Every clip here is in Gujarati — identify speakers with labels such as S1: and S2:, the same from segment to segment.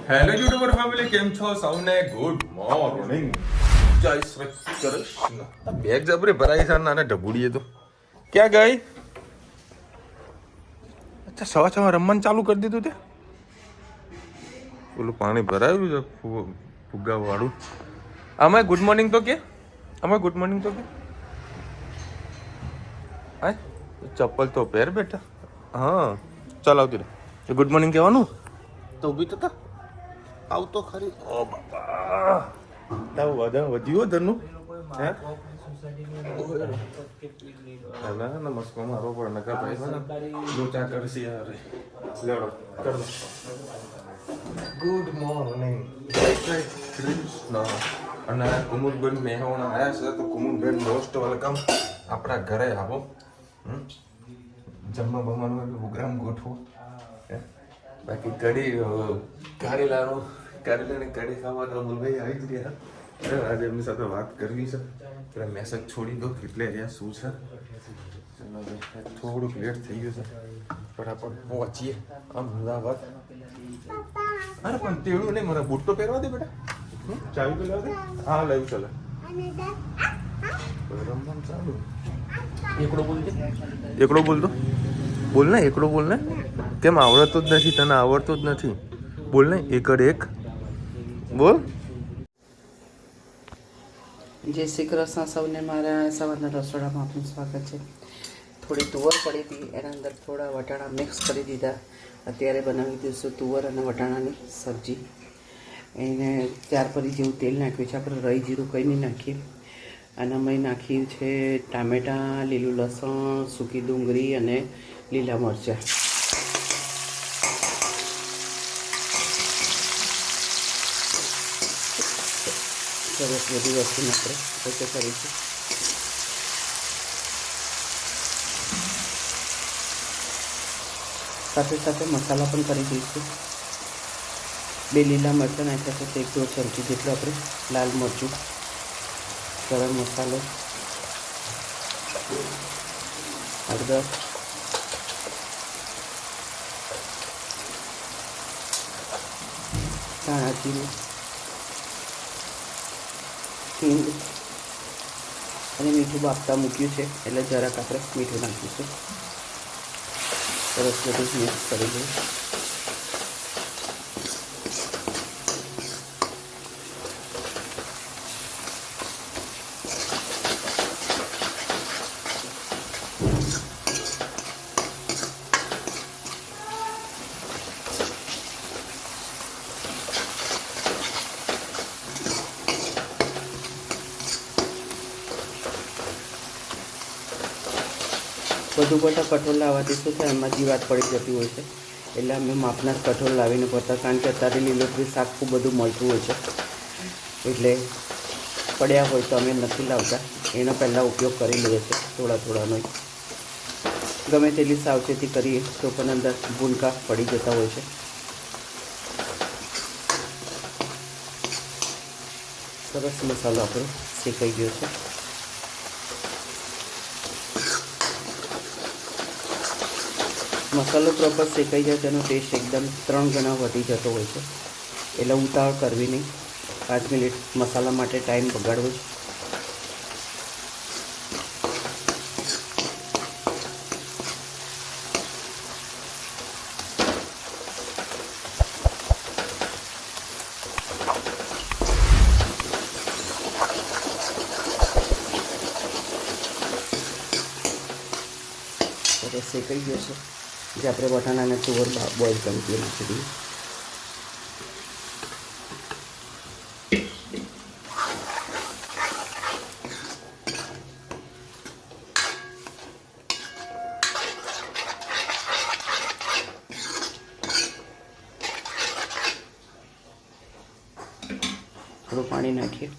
S1: હેલો યુટ્યુબર ફેમિલી, કેમ છો સૌને? ગુડ મોર્નિંગ, જય શ્રી કૃષ્ણ. બેગ જબરી ભરાઈ છે નાના ઢબુડીએ તો ક્યાં ગઈ? અચ્છા, સવા રમવાનું ચાલુ કરી દીધું તે. પેલું પાણી ભરાયું છે ફુગ્ગા વાળું. અમાય ગુડ મોર્નિંગ તો કે, અમાય ગુડ મોર્નિંગ તો કે. હા, ચપ્પલ તો પહેર બેટા. હા ચાલ આવતી રહે. ગુડ મોર્નિંગ કહેવાનું તો ઊભી તો તા. આવતો ખરી. ઓ બાપા, તાવ વધ્યું ધરનું હે? ના નમસ્કો મારો પણ નકા ભાઈ લોચા કરશે યાર. લેડો કર દો. ગુડ મોર્નિંગ, જય શ્રી કૃષ્ણ. અને કુમુદબેન મહેવાણા આવ્યા છે તો કુમુદબેન મોસ્ટ વેલકમ આપણા ઘરે આવો. જમવા બમવાનો પ્રોગ્રામ ગોઠવો. બાકી કઢી કારેલાની કઢી ખાવા અમુલભાઈ આવી જ રહ્યા. આજે એમની સાથે વાત કરવી છે. એટલે મેસેજ છોડી દો એટલે અહીંયા શું છે. થોડુંક લેટ થઈ ગયું છે, ફટાફટ પહોંચીએ અમદાવાદ. અરે પણ તેડું નહીં, મને બૂટ તો પહેરવા દે બેટા. ચાવી તો લેવા દે. હા લાવ્યું ચાલે. રમવાનું ચાલુ. એકડો બોલજે, એકડો બોલતો બોલ ને, એકડો બોલ ને. કેમ આવડતું જ નથી તને? આવડતું જ નથી. બોલ ને, એકડ એક બોલ.
S2: જય શ્રી કૃષ્ણ સૌને. મારા સવારના રસોડામાં આપનું સ્વાગત છે. થોડી તુવર પડી હતી, એના અંદર થોડા વટાણા મિક્સ કરી દીધા. અત્યારે બનાવી દઈશું તુવર અને વટાણાની સબ્જી. એને ત્યાર પછી જેવું તેલ નાખ્યું છે. આપણે રાઈ જીરું કંઈ નહીં નાખીએ. અને અમે નાખ્યું છે ટામેટાં, લીલું લસણ, સૂકી ડુંગળી અને લીલા મરચાં. સરસ બધી વસ્તુને આપણે પોતે કરીશું. સાથે સાથે મસાલા પણ કરી દઈશું. 2 લીલા મરચાં નાખ્યા છે, 1-2 ચમચી જેટલું આપણે લાલ મરચું, ગરમ મસાલો, હળદર, ધાણા જીરું, હિંગ અને મીઠું બાફતા મૂક્યું છે એટલે જરાક આપણે મીઠું નાખીશું. સરસ બધું મિક્સ કરી દઈએ. વધુ પડતા કઠોળ લાવવા દઈશું તો એમાં જીવાત પડી જતી હોય છે. એટલે અમે માપના જ કઠોળ લાવીને પડતા, કારણ કે અત્યારે લીલોતરી શાક ખૂબ બધું મળતું હોય છે. એટલે પડ્યા હોય તો અમે નથી લાવતા, એનો પહેલાં ઉપયોગ કરી લઈએ છીએ થોડાનો. ગમે તેટલી સાવચેતી કરીએ તો પણ અંદર ભૂનકા પડી જતા હોય છે. સરસ મસાલો આપણો શેકાઈ ગયો છે. મસાલો પ્રોપર શેકાઈ જાય તેનો ટેસ્ટ એકદમ 3 ગણા વધી જતો હોય છે. એટલે ઉતાવળ કરવી નહીં. 5 મિનિટ મસાલા માટે ટાઈમ બગાડવો છે. સરસ શેકાઈ ગયો છે. જે આપણે વટાણાને તુવર બોઇલ કરી દઈએ, નાખી દઈએ. થોડું પાણી નાખીએ,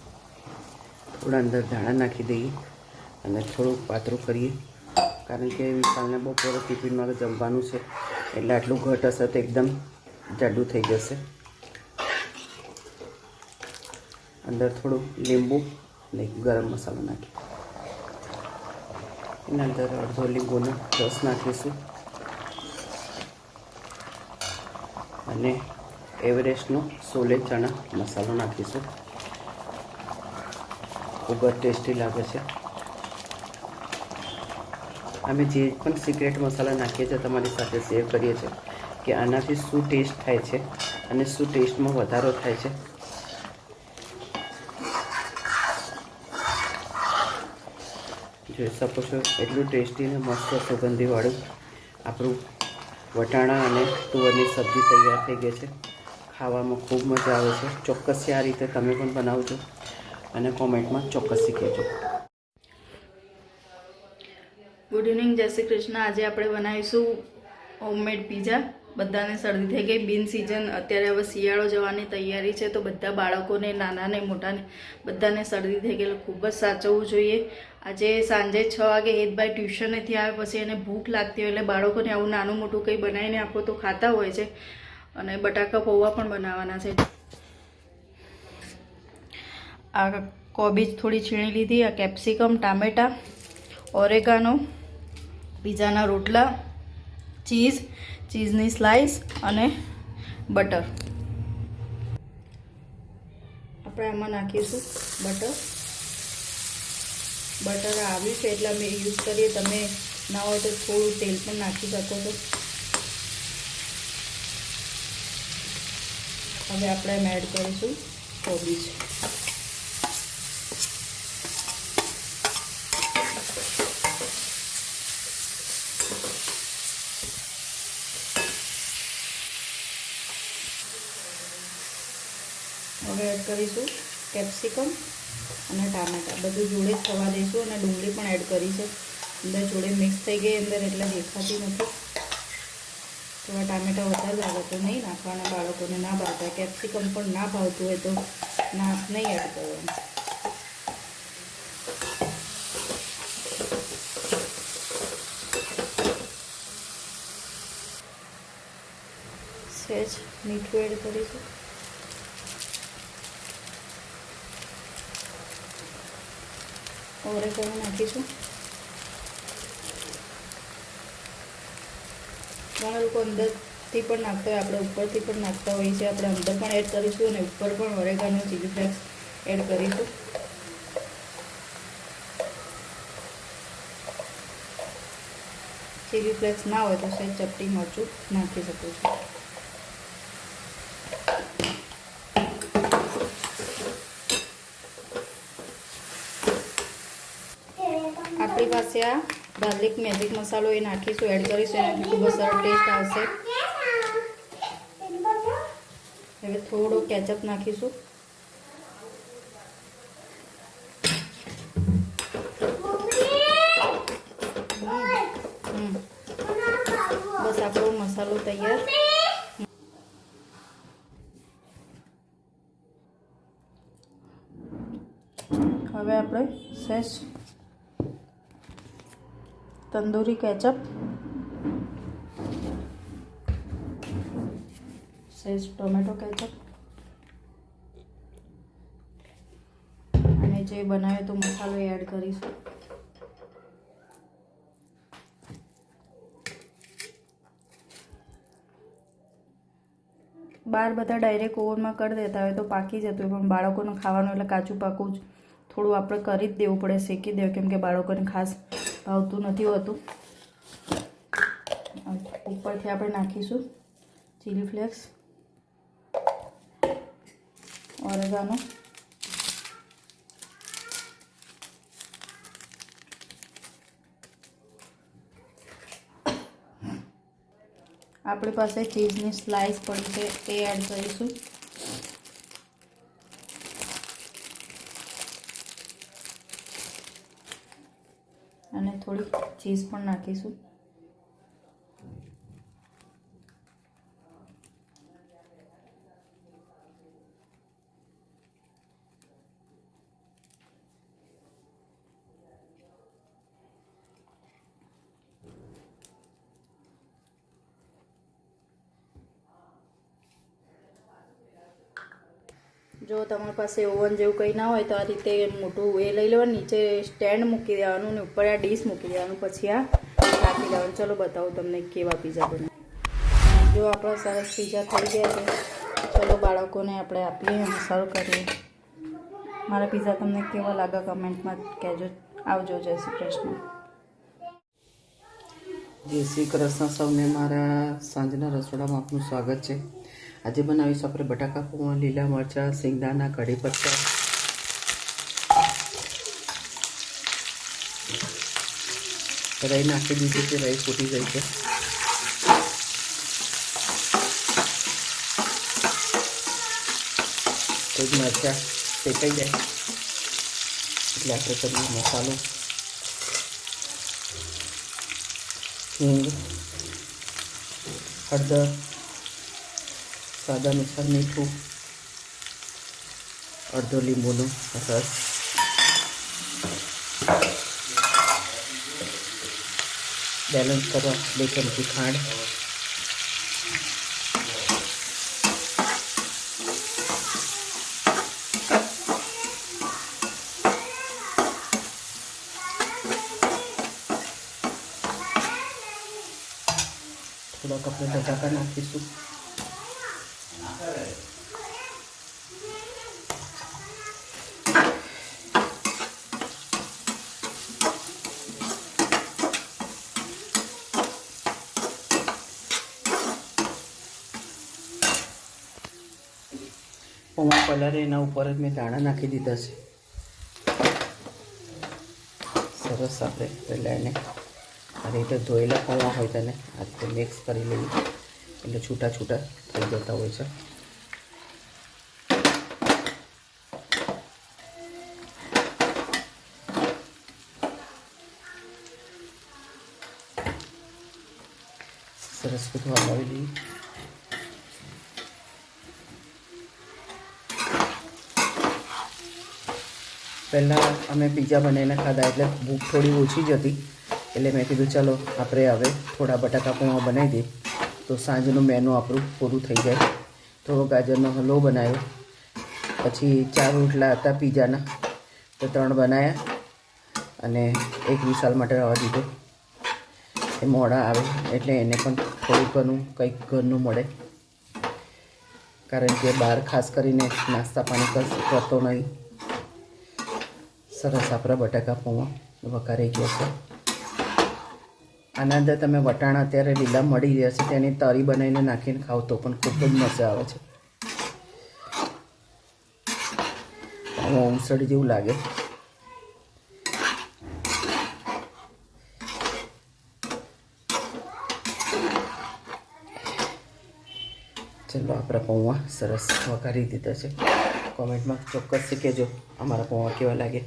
S2: થોડા અંદર ધાણા નાખી દઈએ અને થોડુંક પાતળું કરીએ. કારણ કે વિશાલને બપોરે ટિફિનમાં જમવાનું છે એટલે આટલું ઘટ હશે તો એકદમ જાડું થઈ જશે. અંદર થોડું લીંબુ અને ગરમ મસાલો નાખીએ. એના અંદર અડધો લીંબુનો રસ નાખીશું અને એવરેસ્ટનો સોલે ચણા મસાલો નાખીશું. ખૂબ જ ટેસ્ટી લાગે છે. અમે જે પણ સિક્રેટ મસાલા નાખીએ છીએ તમારી સાથે શેર કરીએ છીએ કે આનાથી શું ટેસ્ટ થાય છે અને શું ટેસ્ટમાં વધારો થાય છે. જોઈ શકો છો એટલું ટેસ્ટી અને મસ્ત સુગંધીવાળું આપણું વટાણા અને તુવરની સબ્જી તૈયાર થઈ ગઈ છે. ખાવામાં ખૂબ મજા આવે છે. ચોક્કસથી આ રીતે તમે પણ બનાવજો અને કોમેન્ટમાં ચોક્કસથી કહેજો.
S3: ગુડ ઇવનિંગ, જય શ્રી કૃષ્ણ. આજે આપણે બનાવીશું હોમમેડ પીઝા. બધાને શરદી થઈ ગઈ, બિન સિઝન અત્યારે હવે શિયાળો જવાની તૈયારી છે, તો બધા બાળકોને નાનાને મોટાને બધાને શરદી થઈ ગઈ, ખૂબ જ સાચવવું જોઈએ. આજે સાંજે 6 વાગે હેતભાઈ ટ્યુશનેથી આવે પછી એને ભૂખ લાગતી હોય એટલે બાળકોને આવું નાનું મોટું કંઈ બનાવીને આપો તો ખાતા હોય છે. અને બટાકા પૌવા પણ બનાવવાના છે. આ કોબીજ થોડી છીણી લીધી, આ કેપ્સિકમ, ટામેટાં, ઓરેગાનો, પીઝાના રોટલા, ચીઝની સ્લાઇસ અને બટર. આપણે આમાં નાખીશું બટર આવ્યું છે એટલે અમે યુઝ કરીએ. તમે ના હોય તો થોડું તેલ પણ નાખી શકો છો. હવે આપણે એમ એડ કરીશું કોબીજ. હવે એડ કરીશું કેપ્સિકમ અને ટામેટાં, બધું જોડે જ થવા દઈશું. અને ડુંગળી પણ એડ કરી છે અંદર, જોડે મિક્સ થઈ ગઈ અંદર એટલે દેખાતી નથી. થોડા ટામેટાં વધારે લાગે તો નહીં નાખવાના, બાળકોને ના ભાવતા. કેપ્સિકમ પણ ના ભાવતું હોય તો નહીં એડ કરવાનું. સહેજ મીઠું એડ કરીશું. ઓરેગાનો નાખીશું. ઘણા લોકો અંદરથી પણ નાખતા હોય, આપણે ઉપરથી પણ નાખતા હોઈએ છીએ. આપણે અંદર પણ એડ કરીશું અને ઉપર પણ ઓરેગાનો ચીલી ફ્લેક્સ એડ કરીશું. ચીલી ફ્લેક્સ ના હોય તો સહેજ ચપટી મરચું નાખી શકું છું. આપણી પાસે આ ગાર્લિક મેજિક મસાલો એ નાખીશું, એડ કરીશું. એનાથી ખૂબ જ સરસ ટેસ્ટ આવશે. હવે થોડો કેચઅપ નાખીશું. બસ આપણો મસાલો તૈયાર. હવે આપણે સહેજ તંદૂરી કેચઅપ, સહેજ ટોમેટો કેચઅપ અને જે બનાવ્યો તો મસાલો એડ કરીશું. બહાર બધા ડાયરેક્ટ ઓવનમાં કરી દેતા હોય તો પાકી જતું હોય, પણ બાળકોને ખાવાનું એટલે કાચું પાકું જ થોડું આપણે કરી જ દેવું પડે, શેકી દેવું, કેમ કે બાળકોને ખાસ ભાવતું નથી હોતું. ઉપરથી આપણે નાખીશું ચીલી ફ્લેક્સ, ઓરેગાનો, આપણી પાસે ચીઝની સ્લાઇસ પડી છે એ એડ કરીશું. અને થોડી ચીઝ પણ નાખીશું. જો તમારી પાસે ઓવન જેવું કંઈ ના હોય તો આ રીતે મોટું એ લઈ લેવાનું, નીચે સ્ટેન્ડ મૂકી દેવાનું ને ઉપર આ ડીશ મૂકી દેવાનું, પછી આ રાખી દેવાનું. ચલો બતાવું તમને કેવા પીઝા બને. જો આપણા સરસ પીઝા થઈ ગયા છે. તો બાળકોને આપણે આપીએ અને સર્વ કરીએ. મારા પીઝા તમને કેવા લાગે કમેન્ટમાં કહેજો. આવજો. જય શ્રી કૃષ્ણ.
S2: જય શ્રી કૃષ્ણ સૌને. મારા સાંજના રસોડામાં આપનું સ્વાગત છે. આજે બનાવીશું આપણે બટાકા પૌવા, લીલા મરચાં, સિંગદાણા, કઢી પત્તા. રાઈ નાખી દીધી છે, રાઈ ફૂટી ગઈ છે. એક મરચાં શેકાઈ જાય એટલે આપણે કરીએ મસાલો. હિંગ, હળદર, સ્વાદ અનુસાર મીઠું, અડધો લીંબુનો રસ, બેલેન્સ કરવા 2 ચમચી ખાંડ, થોડાક આપણે બટાકા નાખીશું. પૌવા કલર એના ઉપર જ મેં દાણા નાખી દીધા છે. સરસ આપણે પહેલાં એને આ રીતે ધોયેલા પૌવા હોય તેને આ રીતે મિક્સ કરી લઈએ એટલે છૂટા છૂટા થઈ જતા હોય છે. સરસ બધું હલાવી લઈએ. પહેલાં અમે પિઝા બનાવીને ખાધા એટલે ભૂખ થોડી ઓછી જ હતી એટલે મેં કીધું ચાલો આપણે હવે થોડા બટાકા પૌવા બનાવી દઈએ તો સાંજનું મેનુ આપણું પૂરું થઈ જાય. થોડો ગાજરનો હલવો બનાવ્યો, પછી 4 રોટલા હતા પિઝાના તો 3 બનાવ્યા અને એક વિશાલ માટે રહેવા દીધો. એ મોડા આવે એટલે એને પણ થોડું ઘણું કંઈક ઘરનું મળે, કારણ કે બહાર ખાસ કરીને નાસ્તા પાણી કરતો નહીં. સરસ આપણા બટાકા પૌવા વઘારાઈ ગયા છે. આના અંદર તમે વટાણા અત્યારે લીલા મળી રહ્યા છે તેની તરી બનાવીને નાખીને ખાવ તો પણ ખૂબ જ મજા આવે છે. પૌવા ઉસળ જેવું લાગે. ચલો આપણા પૌવા સરસ વઘારી દીધા છે. કોમેન્ટમાં ચોક્કસથી કહેજો અમારા પૌવા કેવા લાગે.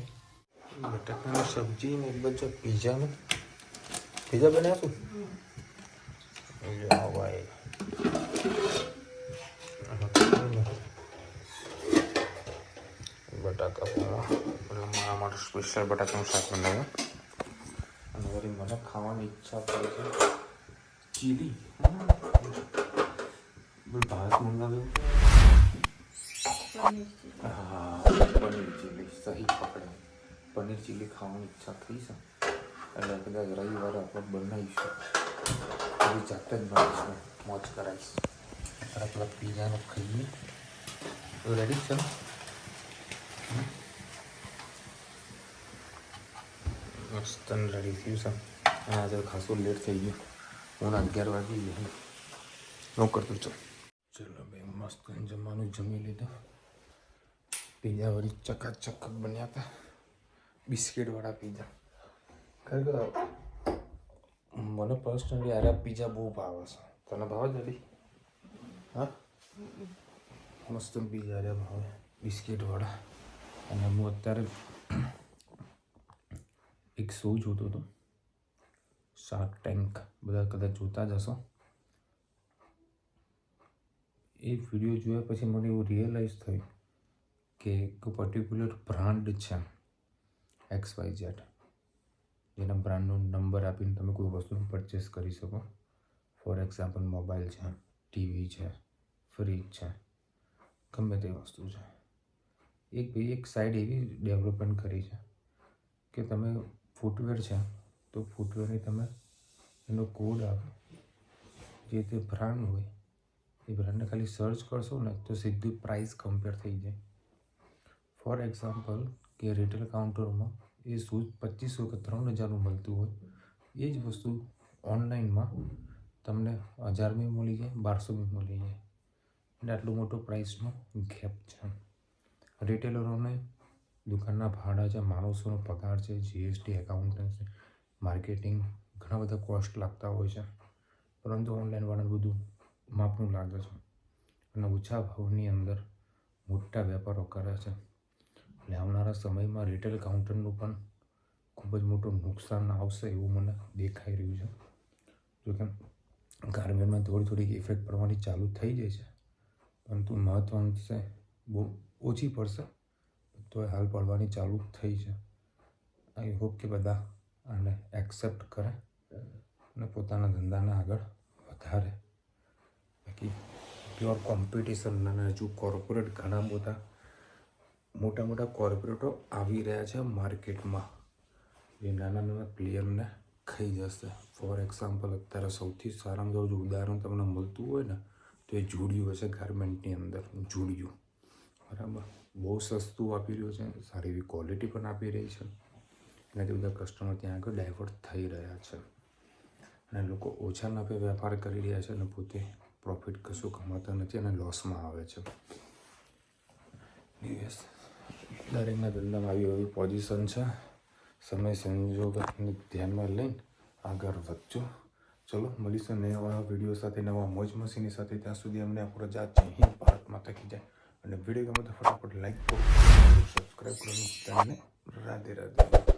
S1: બટાકાની સબ્જી ને એક બાજુ પિઝાનું પિઝા બનાવશું. ભાઈ બટાકા પૌવા એટલે મારા માટે સ્પેશિયલ બટાકાનું શાક બનાવ્યું અને વળી મને ખાવાની ઈચ્છા થાય છે ચીલી. ભાત મંગાવ્યું. હા, પનીર ચીલી સહી પકડે. પનીર ચીલી ખાવાની ઈચ્છા થઈ છે એટલે કદાચ રવિવારે આપણે બનાવીશું. બધી જાતે જ બનાવીશું, મોજ કરાવીશ. આપણે પેલા પીઝાનો ખાઈએ. રેડી છે? મસ્ત રેડી થયું છે. અને આજે ખાસું લેટ થઈ ગયું. હું 11 વાગી ગયો ન કરતું. ચલો ભાઈ, મસ્ત જમવાનું જમી લીધું. પીઝા વળી ચકાચક બન્યા હતા, બિસ્કિટવાળા પીઝા. ખરેખર મને પર્સનલી આ પીઝા બહુ ભાવે છે. તને ભાવે જલ્દી? હા, મસ્ત પીઝા રે ભાવે બિસ્કિટવાળા. અને હું અત્યારે એક શો જોતો હતો, શાર્ક ટેન્ક. બધા કદાચ જોતા જ હશો. એ વિડીયો જોયા પછી મને એવું રિયલાઇઝ થયું કે એક પર્ટિક્યુલર બ્રાન્ડ છે XYZ, જેના બ્રાન્ડનો નંબર આપીને તમે કોઈ વસ્તુનું પરચેસ કરી શકો. ફોર એક્ઝામ્પલ મોબાઈલ છે, ટીવી છે, ફ્રીજ છે, ગમે તે વસ્તુ છે. એક સાઇડ એવી ડેવલપમેન્ટ કરી છે કે તમે ફૂટવેર છે તો ફૂટવેરની તમે એનો કોડ આપો, જે તે બ્રાન્ડ હોય એ બ્રાન્ડને ખાલી સર્ચ કરશો ને તો સીધું પ્રાઇસ કમ્પેર થઈ જાય. ફોર એક્ઝામ્પલ કે રિટેલ કાઉન્ટરમાં એ શૂઝ 2500 કે 3000નું મળતું હોય, એ જ વસ્તુ ઓનલાઈનમાં તમને 1000 મળી જાય, 1200 મળી જાય. એટલે આટલો મોટો પ્રાઇસનો ગેપ છે. રિટેલરોને દુકાનના ભાડા છે, માણસોનો પગાર છે, GST, એકાઉન્ટન્સી, માર્કેટિંગ, ઘણા બધા કોસ્ટ લાગતા હોય છે. પરંતુ ઓનલાઈનવાળાને બધું માપનું લાગે છે અને ઓછા ભાવની અંદર મોટા વેપારો કરે છે. એટલે આવનારા સમયમાં રિટેલ કાઉન્ટરનું પણ ખૂબ જ મોટું નુકસાન આવશે એવું મને દેખાઈ રહ્યું છે. જોકે ગાર્મેન્ટમાં થોડી ઇફેક્ટ પડવાની ચાલુ થઈ જાય છે, પરંતુ મહત્વાંશે બહુ ઓછી પડશે, તો હાલ પડવાની ચાલુ થઈ છે. આઈ હોપ કે બધા આને એક્સેપ્ટ કરે અને પોતાના ધંધાને આગળ વધારે. બાકી પ્યોર કોમ્પિટિશન અને હજુ કોર્પોરેટ ઘણા બધા મોટા કોર્પોરેટો આવી રહ્યા છે માર્કેટમાં, જે નાના પ્લેયરને ખાઈ જશે. ફોર એક્ઝામ્પલ અત્યારે સૌથી સારામાં જો ઉદાહરણ તમને મળતું હોય ને તો એ જુડિયો છે. ગાર્મેન્ટની અંદર જુડિયો બરાબર બહુ સસ્તું આપી રહ્યું છે, સારી એવી ક્વોલિટી પણ આપી રહી છે. એનાથી બધા કસ્ટમર ત્યાં આગળ ડાયવર્ટ થઈ રહ્યા છે અને લોકો ઓછા નફે વેપાર કરી રહ્યા છે અને પોતે પ્રોફિટ કશું કમાતા નથી અને લોસમાં આવે છે. દરેકના ધંધામાં આવી પોઝિશન છે. સમય સંજોગોને ધ્યાનમાં લઈને આગળ વધજો. ચલો મળીશું નવા વિડીયો સાથે, નવા મોજ મસ્તીની સાથે. ત્યાં સુધી અમને આપણો જાત જય હિન્દ, ભારત માતા કી જય. અને વિડીયો ગમે તો ફટાફટ લાઈક કરો, સબસ્ક્રાઈબ કરો. રાધે રાધે.